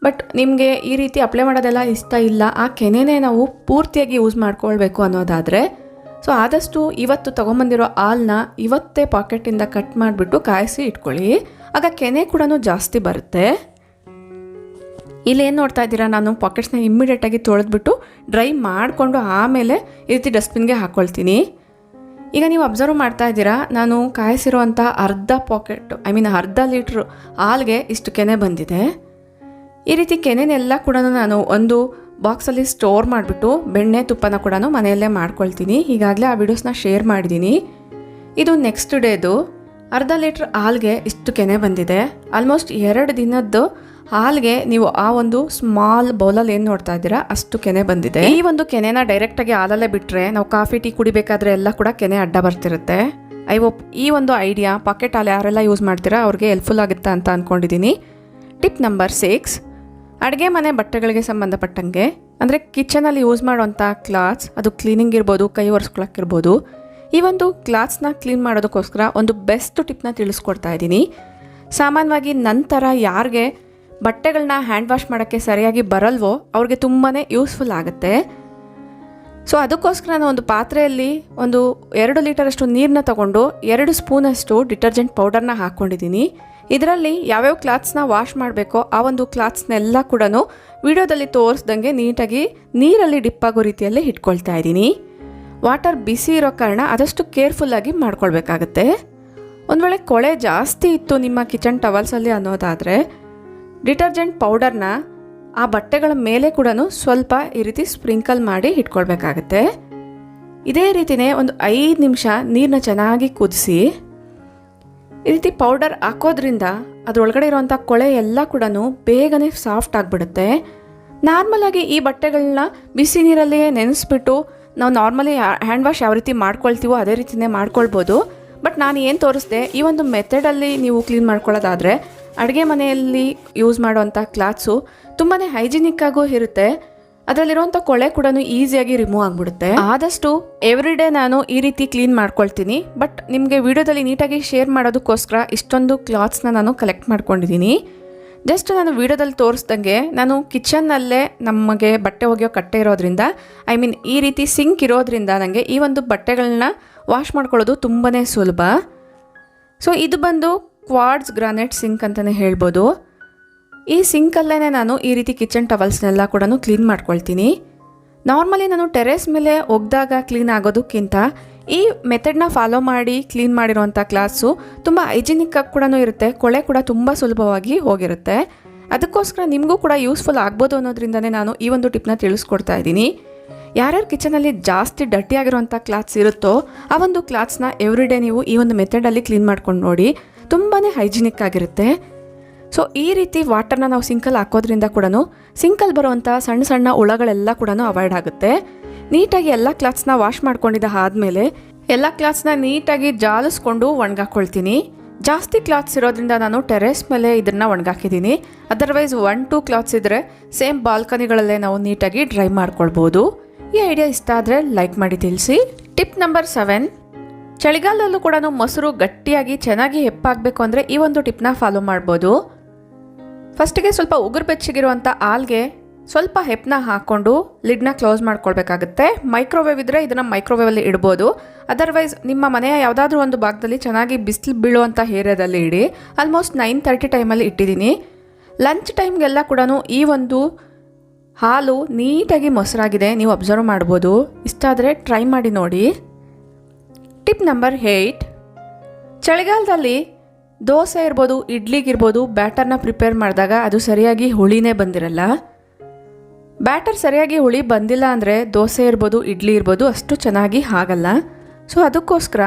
ಬಟ್ ನಿಮಗೆ ಈ ರೀತಿ ಅಪ್ಲೈ ಮಾಡೋದೆಲ್ಲ ಇಷ್ಟ ಇಲ್ಲ, ಆ ಕೆನೆನೇ ನಾವು ಪೂರ್ತಿಯಾಗಿ ಯೂಸ್ ಮಾಡ್ಕೊಳ್ಬೇಕು ಅನ್ನೋದಾದರೆ ಸೊ ಆದಷ್ಟು ಇವತ್ತು ತೊಗೊಂಬಂದಿರೋ ಹಾಲನ್ನ ಇವತ್ತೇ ಪಾಕೆಟಿಂದ ಕಟ್ ಮಾಡಿಬಿಟ್ಟು ಕಾಯಿಸಿ ಇಟ್ಕೊಳ್ಳಿ. ಆಗ ಕೆನೆ ಕೂಡ ಜಾಸ್ತಿ ಬರುತ್ತೆ. ಇಲ್ಲೇನು ನೋಡ್ತಾ ಇದ್ದೀರಾ, ನಾನು ಪಾಕೆಟ್ಸ್ನ ಇಮ್ಮಿಡಿಯೇಟಾಗಿ ತೊಳೆದ್ಬಿಟ್ಟು ಡ್ರೈ ಮಾಡಿಕೊಂಡು ಆಮೇಲೆ ಈ ರೀತಿ ಡಸ್ಟ್ಬಿನ್ಗೆ ಹಾಕ್ಕೊಳ್ತೀನಿ. ಈಗ ನೀವು ಅಬ್ಸರ್ವ್ ಮಾಡ್ತಾ ಇದ್ದೀರಾ, ನಾನು ಕಾಯಿಸಿರುವಂಥ ಅರ್ಧ ಲೀಟ್ರ್ ಹಾಲಿಗೆ ಇಷ್ಟು ಕೆನೆ ಬಂದಿದೆ. ಈ ರೀತಿ ಕೆನೆನೆಲ್ಲ ಕೂಡ ನಾನು ಒಂದು ಬಾಕ್ಸಲ್ಲಿ ಸ್ಟೋರ್ ಮಾಡಿಬಿಟ್ಟು ಬೆಣ್ಣೆ ತುಪ್ಪನ ಕೂಡ ಮನೆಯಲ್ಲೇ ಮಾಡ್ಕೊಳ್ತೀನಿ. ಈಗಾಗಲೇ ಆ ವಿಡಿಯೋಸ್ನ ಶೇರ್ ಮಾಡಿದ್ದೀನಿ. ಇದು ನೆಕ್ಸ್ಟ್ ಡೇದು ಅರ್ಧ ಲೀಟ್ರ್ ಹಾಲಿಗೆ ಇಷ್ಟು ಕೆನೆ ಬಂದಿದೆ. ಆಲ್ಮೋಸ್ಟ್ 2 ದಿನದ್ದು ಹಾಲಿಗೆ ನೀವು ಆ ಒಂದು ಸ್ಮಾಲ್ ಬೌಲಲ್ಲಿ ಏನು ನೋಡ್ತಾ ಇದ್ದೀರಾ ಅಷ್ಟು ಕೆನೆ ಬಂದಿದೆ. ಈ ಒಂದು ಕೆನೆನ ಡೈರೆಕ್ಟಾಗಿ ಹಾಲಲ್ಲೇ ಬಿಟ್ಟರೆ ನಾವು ಕಾಫಿ ಟೀ ಕುಡಿಬೇಕಾದ್ರೆ ಎಲ್ಲ ಕೂಡ ಕೆನೆ ಅಡ್ಡ ಬರ್ತಿರುತ್ತೆ. ಈ ಒಂದು ಐಡಿಯಾ ಪಾಕೆಟ್ ಹಾಲು ಯಾರೆಲ್ಲ ಯೂಸ್ ಮಾಡ್ತೀರಾ ಅವ್ರಿಗೆ ಹೆಲ್ಪ್ಫುಲ್ ಆಗುತ್ತೆ ಅಂತ ಅಂದ್ಕೊಂಡಿದ್ದೀನಿ. ಟಿಪ್ ನಂಬರ್ 6, ಅಡುಗೆ ಮನೆ ಬಟ್ಟೆಗಳಿಗೆ ಸಂಬಂಧಪಟ್ಟಂಗೆ ಅಂದರೆ ಕಿಚನಲ್ಲಿ ಯೂಸ್ ಮಾಡುವಂಥ ಕ್ಲಾತ್ಸ್, ಅದು ಕ್ಲೀನಿಂಗ್ ಇರ್ಬೋದು, ಕೈ ಒರೆಸ್ಕೊಳಕ್ಕಿರ್ಬೋದು, ಈ ಒಂದು ಕ್ಲಾತ್ಸ್ನ ಕ್ಲೀನ್ ಮಾಡೋದಕ್ಕೋಸ್ಕರ ಒಂದು ಬೆಸ್ಟ್ ಟಿಪ್ನ ತಿಳಿಸ್ಕೊಡ್ತಾ ಇದ್ದೀನಿ. ಸಾಮಾನ್ಯವಾಗಿ ನಂತರ ಯಾರಿಗೆ ಬಟ್ಟೆಗಳನ್ನ ಹ್ಯಾಂಡ್ ವಾಶ್ ಮಾಡೋಕ್ಕೆ ಸರಿಯಾಗಿ ಬರಲ್ವೋ ಅವ್ರಿಗೆ ತುಂಬಾ ಯೂಸ್ಫುಲ್ ಆಗುತ್ತೆ. ಸೊ ಅದಕ್ಕೋಸ್ಕರ ನಾನು ಒಂದು ಪಾತ್ರೆಯಲ್ಲಿ ಒಂದು 2 ಲೀಟರಷ್ಟು ನೀರನ್ನ ತೊಗೊಂಡು 2 ಸ್ಪೂನಷ್ಟು ಡಿಟರ್ಜೆಂಟ್ ಪೌಡರ್ನ ಹಾಕ್ಕೊಂಡಿದ್ದೀನಿ. ಇದರಲ್ಲಿ ಯಾವ್ಯಾವ ಕ್ಲಾತ್ಸ್ನ ವಾಶ್ ಮಾಡಬೇಕೋ ಆ ಒಂದು ಕ್ಲಾತ್ಸ್ನೆಲ್ಲ ಕೂಡ ವಿಡಿಯೋದಲ್ಲಿ ತೋರಿಸ್ದಂಗೆ ನೀಟಾಗಿ ನೀರಲ್ಲಿ ಡಿಪ್ ಆಗೋ ರೀತಿಯಲ್ಲಿ ಇಟ್ಕೊಳ್ತಾ ಇದ್ದೀನಿ. ವಾಟರ್ ಬಿಸಿ ಇರೋ ಕಾರಣ ಆದಷ್ಟು ಕೇರ್ಫುಲ್ಲಾಗಿ ಮಾಡ್ಕೊಳ್ಬೇಕಾಗತ್ತೆ. ಒಂದು ವೇಳೆ ಕೊಳೆ ಜಾಸ್ತಿ ಇತ್ತು ನಿಮ್ಮ ಕಿಚನ್ ಟವಲ್ಸಲ್ಲಿ ಅನ್ನೋದಾದರೆ ಡಿಟರ್ಜೆಂಟ್ ಪೌಡರ್ನ ಆ ಬಟ್ಟೆಗಳ ಮೇಲೆ ಕೂಡ ಸ್ವಲ್ಪ ಈ ರೀತಿ ಸ್ಪ್ರಿಂಕಲ್ ಮಾಡಿ ಇಟ್ಕೊಳ್ಬೇಕಾಗತ್ತೆ. ಇದೇ ರೀತಿಯೇ ಒಂದು 5 ನಿಮಿಷ ನೀರನ್ನ ಚೆನ್ನಾಗಿ ಕುದಿಸಿ ಈ ರೀತಿ ಪೌಡರ್ ಹಾಕೋದ್ರಿಂದ ಅದರೊಳಗಡೆ ಇರೋವಂಥ ಕೊಳೆ ಎಲ್ಲ ಕೂಡ ಬೇಗನೆ ಸಾಫ್ಟ್ ಆಗಿಬಿಡುತ್ತೆ. ನಾರ್ಮಲಾಗಿ ಈ ಬಟ್ಟೆಗಳನ್ನ ಬಿಸಿ ನೀರಲ್ಲಿಯೇ ನೆನೆಸ್ಬಿಟ್ಟು ನಾವು ನಾರ್ಮಲಿ ಹ್ಯಾಂಡ್ ವಾಶ್ ಯಾವ ರೀತಿ ಮಾಡ್ಕೊಳ್ತೀವೋ ಅದೇ ರೀತಿಯೇ ಮಾಡ್ಕೊಳ್ಬೋದು. ಬಟ್ ನಾನು ಏನು ತೋರಿಸ್ದೆ, ಈ ಒಂದು ಮೆಥಡಲ್ಲಿ ನೀವು ಕ್ಲೀನ್ ಮಾಡ್ಕೊಳ್ಳೋದಾದರೆ ಅಡುಗೆ ಮನೆಯಲ್ಲಿ ಯೂಸ್ ಮಾಡುವಂಥ ಕ್ಲಾತ್ಸು ತುಂಬಾ ಹೈಜಿನಿಕ್ ಆಗೂ ಇರುತ್ತೆ. ಅದರಲ್ಲಿರುವಂಥ ಕೊಳೆ ಕೂಡ ಈಸಿಯಾಗಿ ರಿಮೂವ್ ಆಗಿಬಿಡುತ್ತೆ. ಆದಷ್ಟು ಎವ್ರಿಡೇ ನಾನು ಈ ರೀತಿ ಕ್ಲೀನ್ ಮಾಡ್ಕೊಳ್ತೀನಿ. ಬಟ್ ನಿಮಗೆ ವಿಡಿಯೋದಲ್ಲಿ ನೀಟಾಗಿ ಶೇರ್ ಮಾಡೋದಕ್ಕೋಸ್ಕರ ಇಷ್ಟೊಂದು ಕ್ಲಾತ್ಸ್ನ ನಾನು ಕಲೆಕ್ಟ್ ಮಾಡ್ಕೊಂಡಿದ್ದೀನಿ. ಜಸ್ಟ್ ನಾನು ವಿಡಿಯೋದಲ್ಲಿ ತೋರಿಸ್ದಂಗೆ ನಾನು ಕಿಚನ್ನಲ್ಲೇ ನಮಗೆ ಬಟ್ಟೆ ಒಗೆಯೋ ಕಟ್ಟೆ ಇರೋದ್ರಿಂದ ಈ ರೀತಿ ಸಿಂಕ್ ಇರೋದ್ರಿಂದ ನನಗೆ ಈ ಒಂದು ಬಟ್ಟೆಗಳನ್ನ ವಾಶ್ ಮಾಡ್ಕೊಳ್ಳೋದು ತುಂಬಾ ಸುಲಭ. ಸೊ ಇದು ಬಂದು ಕ್ವಾರ್ಟ್ಸ್ ಗ್ರಾನೈಟ್ ಸಿಂಕ್ ಅಂತಲೇ ಹೇಳ್ಬೋದು. ಈ ಸಿಂಕಲ್ಲೇ ನಾನು ಈ ರೀತಿ ಕಿಚನ್ ಟವಲ್ಸ್ನೆಲ್ಲ ಕೂಡ ಕ್ಲೀನ್ ಮಾಡ್ಕೊಳ್ತೀನಿ. ನಾರ್ಮಲಿ ನಾನು ಟೆರೆಸ್ ಮೇಲೆ ಒಗ್ದಾಗ ಕ್ಲೀನ್ ಆಗೋದಕ್ಕಿಂತ ಈ ಮೆಥಡ್ನ ಫಾಲೋ ಮಾಡಿ ಕ್ಲೀನ್ ಮಾಡಿರೋವಂಥ ಕ್ಲಾತ್ಸು ತುಂಬ ಹೈಜಿನಿಕ್ಕಾಗಿ ಕೂಡ ಇರುತ್ತೆ, ಕೊಳೆ ಕೂಡ ತುಂಬ ಸುಲಭವಾಗಿ ಹೋಗಿರುತ್ತೆ. ಅದಕ್ಕೋಸ್ಕರ ನಿಮಗೂ ಕೂಡ ಯೂಸ್ಫುಲ್ ಆಗ್ಬೋದು ಅನ್ನೋದ್ರಿಂದನೇ ನಾನು ಈ ಒಂದು ಟಿಪ್ನ ತಿಳಿಸ್ಕೊಡ್ತಾ ಇದ್ದೀನಿ. ಯಾರ್ಯಾರು ಕಿಚನಲ್ಲಿ ಜಾಸ್ತಿ ಡರ್ಟಿ ಆಗಿರೋವಂಥ ಕ್ಲಾತ್ಸ್ ಇರುತ್ತೋ ಆ ಒಂದು ಕ್ಲಾತ್ಸ್ನ ಎವ್ರಿಡೇ ನೀವು ಈ ಒಂದು ಮೆಥಡಲ್ಲಿ ಕ್ಲೀನ್ ಮಾಡ್ಕೊಂಡು ನೋಡಿ, ತುಂಬಾ ಹೈಜಿನಿಕ್ ಆಗಿರುತ್ತೆ. ಸೊ ಈ ರೀತಿ ವಾಟರ್ನ ನಾವು ಸಿಂಕಲ್ಲಿ ಹಾಕೋದ್ರಿಂದ ಕೂಡ ಸಿಂಕಲ್ಲಿ ಬರುವಂಥ ಸಣ್ಣ ಸಣ್ಣ ಹುಳಗಳೆಲ್ಲ ಕೂಡ ಅವಾಯ್ಡ್ ಆಗುತ್ತೆ. ನೀಟಾಗಿ ಎಲ್ಲ ಕ್ಲಾತ್ಸ್ನ ವಾಶ್ ಮಾಡ್ಕೊಂಡಿದ್ದ ಆದಮೇಲೆ ಎಲ್ಲ ಕ್ಲಾತ್ಸ್ನ ನೀಟಾಗಿ ಜಾಲಿಸ್ಕೊಂಡು ಒಣಗಾಕೊಳ್ತೀನಿ. ಜಾಸ್ತಿ ಕ್ಲಾತ್ಸ್ ಇರೋದ್ರಿಂದ ನಾನು ಟೆರೆಸ್ ಮೇಲೆ ಇದನ್ನು ಒಣಗಾಕಿದ್ದೀನಿ. ಅದರ್ವೈಸ್ 1-2 ಕ್ಲಾತ್ಸ್ ಇದ್ದರೆ ಸೇಮ್ ಬಾಲ್ಕನಿಗಳಲ್ಲೇ ನಾವು ನೀಟಾಗಿ ಡ್ರೈ ಮಾಡ್ಕೊಳ್ಬೋದು. ಈ ಐಡಿಯಾ ಇಷ್ಟ ಆದರೆ ಲೈಕ್ ಮಾಡಿ ತಿಳಿಸಿ. ಟಿಪ್ ನಂಬರ್ 7, ಚಳಿಗಾಲದಲ್ಲೂ ಕೂಡ ಮೊಸರು ಗಟ್ಟಿಯಾಗಿ ಚೆನ್ನಾಗಿ ಹೆಪ್ಪಾಗಬೇಕು ಅಂದರೆ ಈ ಒಂದು ಟಿಪ್ನ ಫಾಲೋ ಮಾಡ್ಬೋದು. ಫಸ್ಟಿಗೆ ಸ್ವಲ್ಪ ಉಗುರು ಬೆಚ್ಚಗಿರುವಂಥ ಹಾಲ್ಗೆ ಸ್ವಲ್ಪ ಹೆಪ್ಪನ್ನ ಹಾಕ್ಕೊಂಡು ಲಿಡ್ನ ಕ್ಲೋಸ್ ಮಾಡ್ಕೊಳ್ಬೇಕಾಗುತ್ತೆ. ಮೈಕ್ರೋವೇವ್ ಇದ್ದರೆ ಇದನ್ನು ಮೈಕ್ರೋವೇವಲ್ಲಿ ಇಡ್ಬೋದು. ಅದರ್ವೈಸ್ ನಿಮ್ಮ ಮನೆಯ ಯಾವುದಾದ್ರೂ ಒಂದು ಭಾಗದಲ್ಲಿ ಚೆನ್ನಾಗಿ ಬಿಸಿಲು ಬೀಳುವಂಥ ಏರಿಯಾದಲ್ಲಿ ಇಡಿ. ಆಲ್ಮೋಸ್ಟ್ 9:30 ಟೈಮಲ್ಲಿ ಇಟ್ಟಿದ್ದೀನಿ. ಲಂಚ್ ಟೈಮ್ಗೆಲ್ಲ ಕೂಡ ಈ ಒಂದು ಹಾಲು ನೀಟಾಗಿ ಮೊಸರಾಗಿದೆ, ನೀವು ಅಬ್ಸರ್ವ್ ಮಾಡ್ಬೋದು. ಇಷ್ಟ ಆದರೆ ಟ್ರೈ ಮಾಡಿ ನೋಡಿ. ಟಿಪ್ ನಂಬರ್ 8, ಚಳಿಗಾಲದಲ್ಲಿ ದೋಸೆ ಇರ್ಬೋದು, ಇಡ್ಲಿಗಿರ್ಬೋದು ಬ್ಯಾಟರ್ನ ಪ್ರಿಪೇರ್ ಮಾಡಿದಾಗ ಅದು ಸರಿಯಾಗಿ ಹುಳಿನೇ ಬಂದಿರಲ್ಲ. ಬ್ಯಾಟರ್ ಸರಿಯಾಗಿ ಹುಳಿ ಬಂದಿಲ್ಲ ಅಂದರೆ ದೋಸೆ ಇರ್ಬೋದು, ಇಡ್ಲಿ ಇರ್ಬೋದು ಅಷ್ಟು ಚೆನ್ನಾಗಿ ಆಗಲ್ಲ. ಸೊ ಅದಕ್ಕೋಸ್ಕರ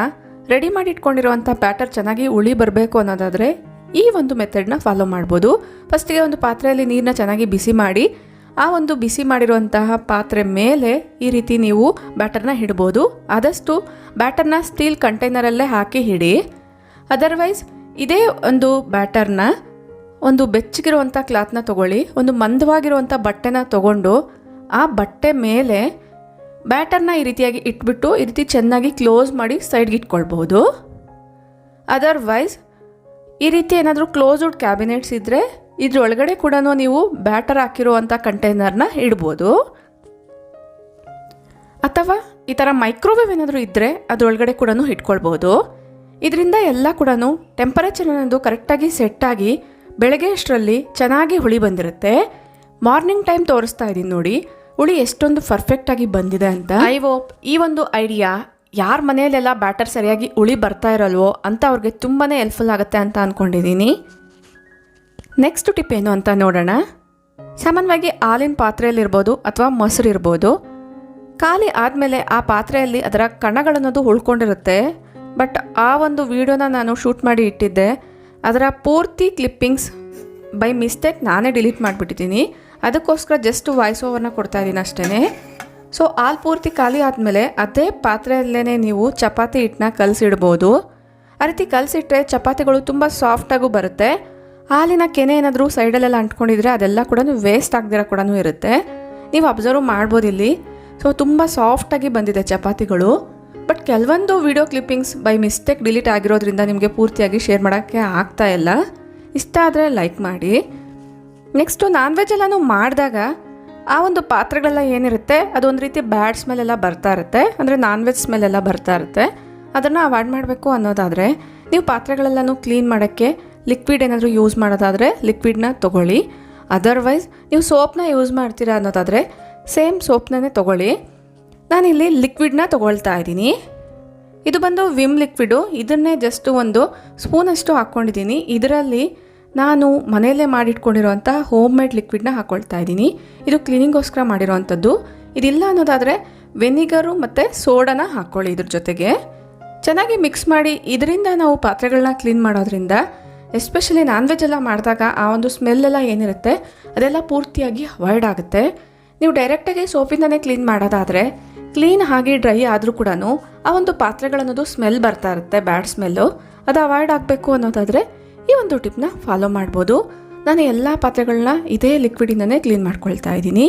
ರೆಡಿ ಮಾಡಿ ಇಟ್ಕೊಂಡಿರುವಂಥ ಬ್ಯಾಟರ್ ಚೆನ್ನಾಗಿ ಹುಳಿ ಬರಬೇಕು ಅನ್ನೋದಾದರೆ ಈ ಒಂದು ಮೆಥಡ್ನ ಫಾಲೋ ಮಾಡ್ಬೋದು. ಫಸ್ಟಿಗೆ ಒಂದು ಪಾತ್ರೆಯಲ್ಲಿ ನೀರನ್ನ ಚೆನ್ನಾಗಿ ಬಿಸಿ ಮಾಡಿ ಆ ಒಂದು ಬಿಸಿ ಮಾಡಿರುವಂತಹ ಪಾತ್ರೆ ಮೇಲೆ ಈ ರೀತಿ ನೀವು ಬ್ಯಾಟರ್ನ ಇಡ್ಬೋದು. ಆದಷ್ಟು ಬ್ಯಾಟರ್ನ ಸ್ಟೀಲ್ ಕಂಟೈನರಲ್ಲೇ ಹಾಕಿ ಇಡಿ. ಅದರ್ವೈಸ್ ಇದೇ ಒಂದು ಬ್ಯಾಟರ್ನ ಒಂದು ಬೆಚ್ಚಗಿರುವಂಥ ಕ್ಲಾತ್ನ ತೊಗೊಳ್ಳಿ, ಒಂದು ಮಂದವಾಗಿರುವಂಥ ಬಟ್ಟೆನ ತೊಗೊಂಡು ಆ ಬಟ್ಟೆ ಮೇಲೆ ಬ್ಯಾಟರ್ನ ಈ ರೀತಿಯಾಗಿ ಇಟ್ಬಿಟ್ಟು ಈ ರೀತಿ ಚೆನ್ನಾಗಿ ಕ್ಲೋಸ್ ಮಾಡಿ ಸೈಡ್ಗೆ ಇಟ್ಕೊಳ್ಬೋದು. ಅದರ್ವೈಸ್ ಈ ರೀತಿ ಏನಾದರೂ ಕ್ಲೋಸ್ಡ್ ಕ್ಯಾಬಿನೆಟ್ಸ್ ಇದ್ದರೆ ಇದ್ರೊಳಗಡೆ ಕೂಡ ನೀವು ಬ್ಯಾಟರ್ ಹಾಕಿರುವಂಥ ಕಂಟೈನರ್ನ ಇಡ್ಬೋದು. ಅಥವಾ ಈ ಥರ ಮೈಕ್ರೋವೇವ್ ಏನಾದರೂ ಇದ್ದರೆ ಅದರೊಳಗಡೆ ಕೂಡ ಇಟ್ಕೊಳ್ಬೋದು. ಇದರಿಂದ ಎಲ್ಲ ಕೂಡ ಟೆಂಪರೇಚರ್ ಅನ್ನೋದು ಕರೆಕ್ಟಾಗಿ ಸೆಟ್ಟಾಗಿ ಬೆಳಗ್ಗೆ ಅಷ್ಟರಲ್ಲಿ ಚೆನ್ನಾಗಿ ಹುಳಿ ಬಂದಿರುತ್ತೆ. ಮಾರ್ನಿಂಗ್ ಟೈಮ್ ತೋರಿಸ್ತಾ ಇದ್ದೀನಿ ನೋಡಿ, ಹುಳಿ ಎಷ್ಟೊಂದು ಪರ್ಫೆಕ್ಟಾಗಿ ಬಂದಿದೆ ಅಂತ. ಐ ಹೋಪ್ ಈ ಒಂದು ಐಡಿಯಾ ಯಾರ ಮನೆಯಲ್ಲೆಲ್ಲ ಬ್ಯಾಟರ್ ಸರಿಯಾಗಿ ಹುಳಿ ಬರ್ತಾ ಇರಲ್ವೋ ಅಂತ ಅವ್ರಿಗೆ ತುಂಬಾ ಹೆಲ್ಪ್ಫುಲ್ ಆಗುತ್ತೆ ಅಂತ ಅಂದ್ಕೊಂಡಿದ್ದೀನಿ. ನೆಕ್ಸ್ಟ್ ಟಿಪ್ ಏನು ಅಂತ ನೋಡೋಣ. ಸಾಮಾನ್ಯವಾಗಿ ಹಾಲಿನ ಪಾತ್ರೆಯಲ್ಲಿರ್ಬೋದು ಅಥವಾ ಮೊಸರು ಇರ್ಬೋದು, ಖಾಲಿ ಆದಮೇಲೆ ಆ ಪಾತ್ರೆಯಲ್ಲಿ ಅದರ ಕಣಗಳನ್ನೋದು ಉಳ್ಕೊಂಡಿರುತ್ತೆ. ಬಟ್ ಆ ಒಂದು ವಿಡಿಯೋನ ನಾನು ಶೂಟ್ ಮಾಡಿ ಇಟ್ಟಿದ್ದೆ, ಅದರ ಪೂರ್ತಿ ಕ್ಲಿಪ್ಪಿಂಗ್ಸ್ ಬೈ ಮಿಸ್ಟೇಕ್ ನಾನೇ ಡಿಲೀಟ್ ಮಾಡಿಬಿಟ್ಟಿದ್ದೀನಿ. ಅದಕ್ಕೋಸ್ಕರ ಜಸ್ಟ್ ವಾಯ್ಸ್ ಓವರ್ನ ಕೊಡ್ತಾ ಇದ್ದೀನಿ ಅಷ್ಟೇ. ಸೊ ಹಾಲು ಪೂರ್ತಿ ಖಾಲಿ ಆದಮೇಲೆ ಅದೇ ಪಾತ್ರೆಯಲ್ಲೇ ನೀವು ಚಪಾತಿ ಹಿಟ್ಟನ್ನ ಕಲಸಿಡ್ಬೋದು. ಆ ರೀತಿ ಕಲಸಿಟ್ರೆ ಚಪಾತಿಗಳು ತುಂಬ ಸಾಫ್ಟಾಗೂ ಬರುತ್ತೆ. ಹಾಲಿನ ಕೆನೆ ಏನಾದರೂ ಸೈಡಲ್ಲೆಲ್ಲ ಅಂಟ್ಕೊಂಡಿದ್ರೆ ಅದೆಲ್ಲ ಕೂಡ ವೇಸ್ಟ್ ಆಗದಿರೋ ಕೂಡ ಇರುತ್ತೆ. ನೀವು ಅಬ್ಸರ್ವ್ ಮಾಡ್ಬೋದು ಇಲ್ಲಿ. ಸೊ ತುಂಬ ಸಾಫ್ಟಾಗಿ ಬಂದಿದೆ ಚಪಾತಿಗಳು. ಬಟ್ ಕೆಲವೊಂದು video clippings by mistake delete ಆಗಿರೋದ್ರಿಂದ ನಿಮಗೆ ಪೂರ್ತಿಯಾಗಿ ಶೇರ್ ಮಾಡೋಕ್ಕೆ ಆಗ್ತಾ ಇಲ್ಲ. ಇಷ್ಟ ಆದರೆ ಲೈಕ್ ಮಾಡಿ. ನೆಕ್ಸ್ಟು ನಾನ್ ವೆಜ್ ಎಲ್ಲನೂ ಮಾಡಿದಾಗ ಆ ಒಂದು ಪಾತ್ರೆಗಳೆಲ್ಲ ಏನಿರುತ್ತೆ ಅದೊಂದು ರೀತಿ ಬ್ಯಾಡ್ ಸ್ಮೆಲ್ಲೆಲ್ಲ ಬರ್ತಾ ಇರುತ್ತೆ, ಅಂದರೆ ನಾನ್ ವೆಜ್ ಸ್ಮೆಲ್ಲೆಲ್ಲ ಬರ್ತಾ ಇರುತ್ತೆ. ಅದನ್ನು ಅವಾಯ್ಡ್ ಮಾಡಬೇಕು ಅನ್ನೋದಾದರೆ ನೀವು ಪಾತ್ರೆಗಳೆಲ್ಲನೂ ಕ್ಲೀನ್ ಮಾಡೋಕ್ಕೆ ಲಿಕ್ವಿಡ್ ಏನಾದರೂ ಯೂಸ್ ಮಾಡೋದಾದರೆ ಲಿಕ್ವಿಡ್ನ ತೊಗೊಳ್ಳಿ. ಅದರ್ವೈಸ್ ನೀವು ಸೋಪ್ನ ಯೂಸ್ ಮಾಡ್ತೀರಾ ಅನ್ನೋದಾದರೆ ಸೇಮ್ ಸೋಪ್ನೇ ತೊಗೊಳ್ಳಿ. ನಾನಿಲ್ಲಿ ಲಿಕ್ವಿಡ್ನ ತೊಗೊಳ್ತಾ ಇದ್ದೀನಿ. ಇದು ಬಂದು ವಿಮ್ ಲಿಕ್ವಿಡು. ಇದನ್ನೇ ಜಸ್ಟ್ ಒಂದು ಸ್ಪೂನಷ್ಟು ಹಾಕ್ಕೊಂಡಿದ್ದೀನಿ. ಇದರಲ್ಲಿ ನಾನು ಮನೆಯಲ್ಲೇ ಮಾಡಿಟ್ಕೊಂಡಿರೋಂಥ ಹೋಮ್ ಮೇಡ್ ಲಿಕ್ವಿಡ್ನ ಹಾಕ್ಕೊಳ್ತಾ ಇದ್ದೀನಿ. ಇದು ಕ್ಲೀನಿಂಗೋಸ್ಕರ ಮಾಡಿರೋವಂಥದ್ದು. ಇದಿಲ್ಲ ಅನ್ನೋದಾದರೆ ವೆನಿಗರು ಮತ್ತು ಸೋಡಾನ ಹಾಕ್ಕೊಳ್ಳಿ. ಇದ್ರ ಜೊತೆಗೆ ಚೆನ್ನಾಗಿ ಮಿಕ್ಸ್ ಮಾಡಿ ಇದರಿಂದ ನಾವು ಪಾತ್ರೆಗಳನ್ನ ಕ್ಲೀನ್ ಮಾಡೋದ್ರಿಂದ, ಎಸ್ಪೆಷಲಿ ನಾನ್ ವೆಜ್ ಎಲ್ಲ ಮಾಡಿದಾಗ ಆ ಒಂದು ಸ್ಮೆಲ್ಲೆಲ್ಲ ಏನಿರುತ್ತೆ ಅದೆಲ್ಲ ಪೂರ್ತಿಯಾಗಿ ಅವಾಯ್ಡ್ ಆಗುತ್ತೆ. ನೀವು ಡೈರೆಕ್ಟಾಗಿ ಸೋಪಿಂದನೇ ಕ್ಲೀನ್ ಮಾಡೋದಾದರೆ ಕ್ಲೀನ್ ಆಗಿ ಡ್ರೈ ಆದರೂ ಕೂಡ ಆ ಒಂದು ಪಾತ್ರೆಗಳನ್ನೋದು ಸ್ಮೆಲ್ ಬರ್ತಾ ಇರುತ್ತೆ, ಬ್ಯಾಡ್ ಸ್ಮೆಲ್ಲು. ಅದು ಅವಾಯ್ಡ್ ಆಗಬೇಕು ಅನ್ನೋದಾದರೆ ಈ ಒಂದು ಟಿಪ್ನ ಫಾಲೋ ಮಾಡ್ಬೋದು. ನಾನು ಎಲ್ಲ ಪಾತ್ರೆಗಳನ್ನ ಇದೇ ಲಿಕ್ವಿಡಿಂದನೇ ಕ್ಲೀನ್ ಮಾಡ್ಕೊಳ್ತಾ ಇದ್ದೀನಿ.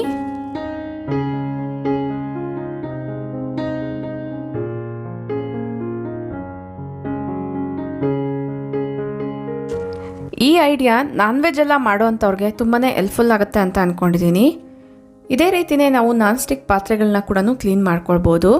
ಈ ಐಡಿಯಾ ನಾನ್ ವೆಜ್ ಎಲ್ಲ ಮಾಡೋವಂಥವ್ರಿಗೆ ತುಂಬಾ ಹೆಲ್ಪ್ಫುಲ್ ಆಗುತ್ತೆ ಅಂತ ಅಂದ್ಕೊಂಡಿದ್ದೀನಿ. ಇದೇ ರೀತಿಯೇ ನಾವು ನಾನ್ ಸ್ಟಿಕ್ ಪಾತ್ರೆಗಳನ್ನ ಕೂಡ ಕ್ಲೀನ್ ಮಾಡ್ಕೊಳ್ಬೋದು.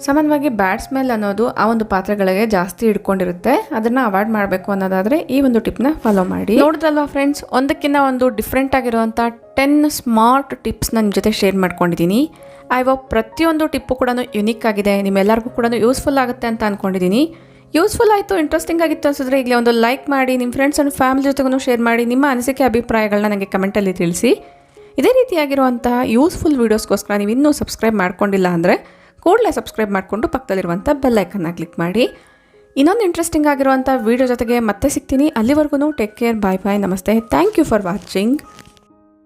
ಸಾಮಾನ್ಯವಾಗಿ ಬ್ಯಾಡ್ ಸ್ಮೆಲ್ ಅನ್ನೋದು ಆ ಒಂದು ಪಾತ್ರೆಗಳಿಗೆ ಜಾಸ್ತಿ ಹಿಡ್ಕೊಂಡಿರುತ್ತೆ. ಅದನ್ನು ಅವಾಯ್ಡ್ ಮಾಡಬೇಕು ಅನ್ನೋದಾದರೆ ಈ ಒಂದು ಟಿಪ್ನ ಫಾಲೋ ಮಾಡಿ. ನೋಡಿದ್ರಲ್ವಾ ಫ್ರೆಂಡ್ಸ್, ಒಂದಕ್ಕಿಂತ ಒಂದು ಡಿಫ್ರೆಂಟ್ ಆಗಿರುವಂಥ 10 ಸ್ಮಾರ್ಟ್ ಟಿಪ್ಸ್ ನನ್ನ ಜೊತೆ ಶೇರ್ ಮಾಡ್ಕೊಂಡಿದ್ದೀನಿ. ಐ ಹೋಪ್ ಪ್ರತಿಯೊಂದು ಟಿಪ್ಪು ಕೂಡ ಯುನಿಕ್ ಆಗಿದೆ, ನಿಮ್ಮೆಲ್ಲರಿಗೂ ಕೂಡ ಯೂಸ್ಫುಲ್ ಆಗುತ್ತೆ ಅಂತ ಅಂದ್ಕೊಂಡಿದ್ದೀನಿ. ಯೂಸ್ಫುಲ್ ಆಯಿತು, ಇಂಟ್ರೆಸ್ಟಿಂಗ್ ಆಗಿತ್ತು ಅನಿಸಿದ್ರೆ ಈಗಲೇ ಒಂದು ಲೈಕ್ ಮಾಡಿ, ನಿಮ್ಮ ಫ್ರೆಂಡ್ಸ್ ಆ್ಯಂಡ್ ಫ್ಯಾಮಿಲಿ ಜೊತೆಗೂ ಶೇರ್ ಮಾಡಿ. ನಿಮ್ಮ ಅನಿಸಿಕೆ ಅಭಿಪ್ರಾಯಗಳನ್ನ ನನಗೆ ಕಮೆಂಟಲ್ಲಿ ತಿಳಿಸಿ. ಇದೇ ರೀತಿಯಾಗಿರುವಂತಹ ಯೂಸ್ಫುಲ್ ವೀಡಿಯೋಸ್ಗೋಸ್ಕರ ನೀವು ಇನ್ನೂ ಸಬ್ಸ್ಕ್ರೈಬ್ ಮಾಡ್ಕೊಂಡಿಲ್ಲ ಅಂದರೆ ಕೂಡಲೇ ಸಬ್ಸ್ಕ್ರೈಬ್ ಮಾಡಿಕೊಂಡು ಪಕ್ಕದಲ್ಲಿರುವಂಥ ಬೆಲ್ ಐಕನ್ನ ಕ್ಲಿಕ್ ಮಾಡಿ. ಇನ್ನೊಂದು ಇಂಟ್ರೆಸ್ಟಿಂಗ್ ಆಗಿರುವಂಥ ವೀಡಿಯೋ ಜೊತೆಗೆ ಮತ್ತೆ ಸಿಗ್ತೀನಿ. ಅಲ್ಲಿವರೆಗೂ ಟೇಕ್ ಕೇರ್, ಬಾಯ್ ಬಾಯ್, ನಮಸ್ತೆ, ಥ್ಯಾಂಕ್ ಯು ಫಾರ್ ವಾಚಿಂಗ್.